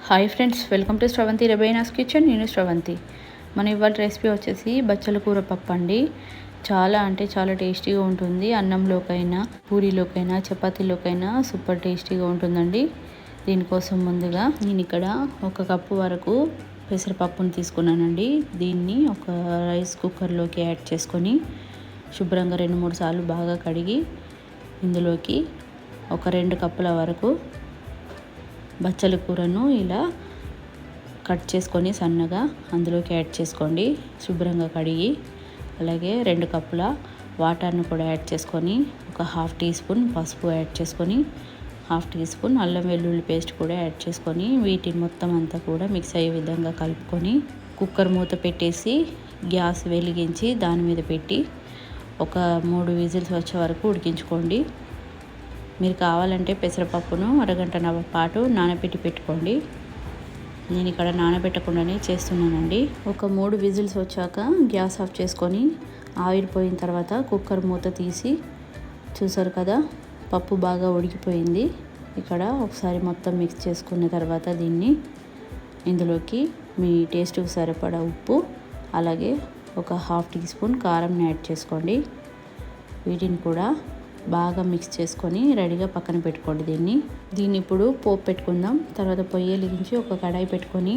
Hi friends, welcome to Sravanthi ERABOINA'S kitchen. నేను శ్రవంతి. మన ఇవాళ రెసిపీ వచ్చేసి బచ్చల కూర పప్పు అండి. చాలా అంటే చాలా టేస్టీగా ఉంటుంది. అన్నంలోకైనా, పూరీలోకైనా, చపాతీలోకైనా సూపర్ టేస్టీగా ఉంటుందండి. దీనికోసం ముందుగా నేను ఇక్కడ 1 కప్పు వరకు పెసరపప్పును తీసుకున్నానండి. దీన్ని ఒక రైస్ కుక్కర్లోకి యాడ్ చేసుకొని శుభ్రంగా 2-3 సార్లు బాగా కడిగి ఇందులోకి ఒక 2 కప్పుల వరకు బచ్చల కూరను ఇలా కట్ చేసుకొని సన్నగా అందులోకి యాడ్ చేసుకోండి. శుభ్రంగా కడిగి అలాగే 2 కప్పుల వాటర్ను కూడా యాడ్ చేసుకొని ఒక 1/2 టీ స్పూన్ పసుపు యాడ్ చేసుకొని 1/2 టీ స్పూన్ అల్లం వెల్లుల్లి పేస్ట్ కూడా యాడ్ చేసుకొని వీటిని మొత్తం అంతా కూడా మిక్స్ అయ్యే విధంగా కలుపుకొని కుక్కర్ మూత పెట్టేసి గ్యాస్ వెలిగించి దాని మీద పెట్టి ఒక 3 విజిల్స్ వచ్చే వరకు ఉడికించుకోండి. మీరు కావాలంటే పెసరపప్పును అరగంట పాటు నానబెట్టి పెట్టుకోండి. నేను ఇక్కడ నానబెట్టకుండానే చేస్తున్నానండి. ఒక 3 విజిల్స్ వచ్చాక గ్యాస్ ఆఫ్ చేసుకొని ఆవిరి పోయిన తర్వాత కుక్కర్ మూత తీసి చూసారు కదా, పప్పు బాగా ఉడికిపోయింది. ఇక్కడ ఒకసారి మొత్తం మిక్స్ చేసుకున్న తర్వాత దీన్ని ఇందులోకి మీ టేస్ట్కి సరిపడా ఉప్పు అలాగే ఒక 1/2 టీ స్పూన్ కారం యాడ్ చేసుకోండి. వీటిని కూడా బాగా మిక్స్ చేసుకొని రెడీగా పక్కన పెట్టుకోండి. దీన్ని ఇప్పుడు పోపు పెట్టుకుందాం. తర్వాత పొయ్యి వెలిగించి ఒక కడాయి పెట్టుకొని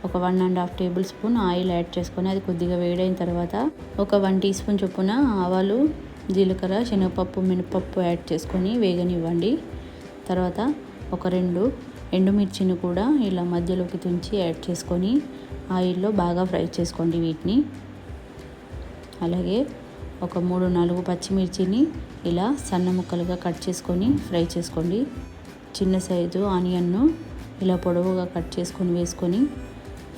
ఒక 1.5 టేబుల్ స్పూన్ ఆయిల్ యాడ్ చేసుకొని అది కొద్దిగా వేడైన తర్వాత ఒక 1 టీ స్పూన్ చొప్పున ఆవాలు, జీలకర్ర, శనగపప్పు, మినపప్పు యాడ్ చేసుకొని వేగనివ్వండి. తర్వాత ఒక 2 ఎండుమిర్చిని కూడా ఇలా మధ్యలోకి తుంచి యాడ్ చేసుకొని ఆయిల్లో బాగా ఫ్రై చేసుకోండి వీటిని. అలాగే ఒక 3-4 పచ్చిమిర్చిని ఇలా సన్న ముక్కలుగా కట్ చేసుకొని ఫ్రై చేసుకోండి. చిన్న సైజు ఆనియన్ను ఇలా పొడవుగా కట్ చేసుకొని వేసుకొని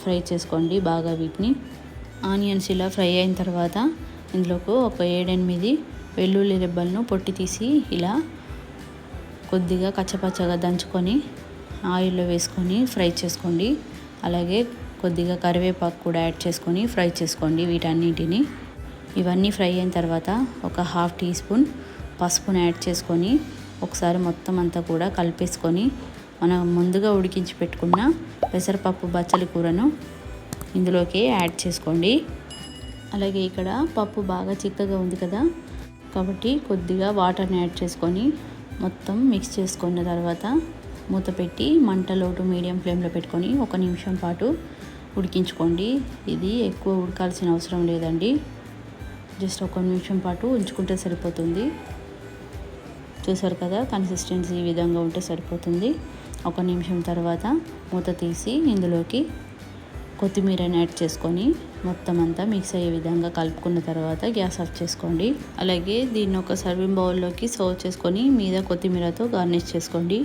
ఫ్రై చేసుకోండి బాగా వీటిని. ఆనియన్స్ ఇలా ఫ్రై అయిన తర్వాత ఇందులోకి ఒక 7-8 వెల్లుల్లి రెబ్బలను పొట్టి తీసి ఇలా కొద్దిగా కచ్చపచ్చగా దంచుకొని ఆయిల్లో వేసుకొని ఫ్రై చేసుకోండి. అలాగే కొద్దిగా కరివేపాకు కూడా యాడ్ చేసుకొని ఫ్రై చేసుకోండి వీటన్నిటిని. ఇవన్నీ ఫ్రై అయిన తర్వాత ఒక 1/2 టీ స్పూన్ పసుపును యాడ్ చేసుకొని ఒకసారి మొత్తం అంతా కూడా కలిపేసుకొని మనం ముందుగా ఉడికించి పెట్టుకున్న పెసరపప్పు బచ్చల కూరను ఇందులోకి యాడ్ చేసుకోండి. అలాగే ఇక్కడ పప్పు బాగా చిక్కగా ఉంది కదా, కాబట్టి కొద్దిగా వాటర్ని యాడ్ చేసుకొని మొత్తం మిక్స్ చేసుకున్న తర్వాత మూత పెట్టి మంట లో టు మీడియం ఫ్లేమ్లో పెట్టుకొని 1 నిమిషం పాటు ఉడికించుకోండి. ఇది ఎక్కువ ఉడకాల్సిన అవసరం లేదండి. జస్ట్ 1 నిమిషం పాటు ఉంచుకుంటే సరిపోతుంది. చూసారు కదా, కన్సిస్టెన్సీ ఈ విధంగా ఉంటే సరిపోతుంది. 1 నిమిషం తర్వాత మూత తీసి ఇందులోకి కొత్తిమీరని యాడ్ చేసుకొని మొత్తం అంతా మిక్స్ అయ్యే విధంగా కలుపుకున్న తర్వాత గ్యాస్ ఆఫ్ చేసుకోండి. అలాగే దీన్ని ఒక సర్వింగ్ బౌల్లోకి సర్వ్ చేసుకొని మీద కొత్తిమీరతో గార్నిష్ చేసుకోండి.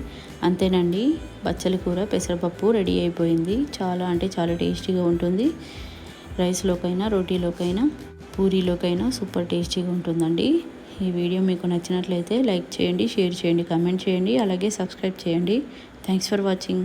అంతేనండి, బచ్చల కూర పెసరపప్పు రెడీ అయిపోయింది. చాలా అంటే చాలా టేస్టీగా ఉంటుంది. రైస్లోకైనా, రోటీలోకైనా, పూరీలోకైనా సూపర్ టేస్టీగా ఉంటుందండి. ఈ వీడియో మీకు నచ్చినట్లయితే లైక్ చేయండి, షేర్ చేయండి, కామెంట్ చేయండి, అలాగే సబ్స్క్రైబ్ చేయండి. Thanks for watching.